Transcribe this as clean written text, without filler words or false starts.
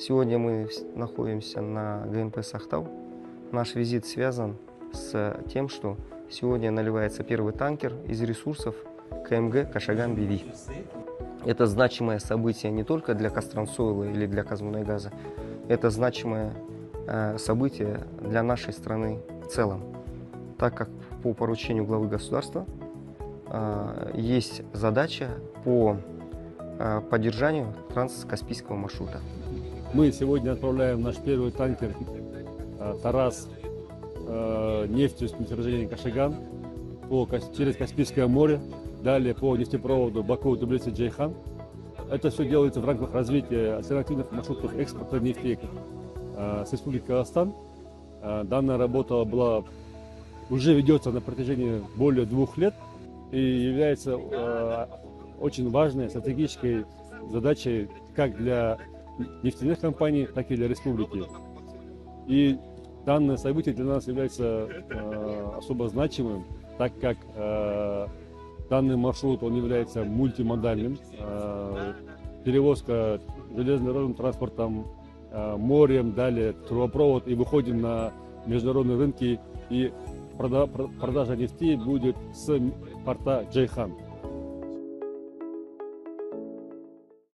Сегодня мы находимся на ГНП «Сахтау». Наш визит связан с тем, что сегодня наливается первый танкер из ресурсов КМГ «Кашаган-БВ». Это значимое событие не только для Кострансойла или для Казмунайгаза, это значимое событие для нашей страны в целом, так как по поручению главы государства есть задача по поддержанию транскаспийского маршрута. Мы сегодня отправляем наш первый танкер «Тарас» нефтью с месторождения Кашаган через Каспийское море, далее по нефтепроводу Баку-Тбилиси-Джейхан. Это все делается в рамках развития альтернативных маршрутов экспорта нефти с Республики Казахстан. Данная работа уже ведется на протяжении более 2 лет и является очень важной стратегической задачей как для нефтяных компаний, так и для республики. И данное событие для нас является особо значимым, так как данный маршрут он является мультимодальным. Перевозка железнодорожным транспортом, морем, далее трубопровод, и выходим на международные рынки, и продажа нефти будет с порта Джейхан.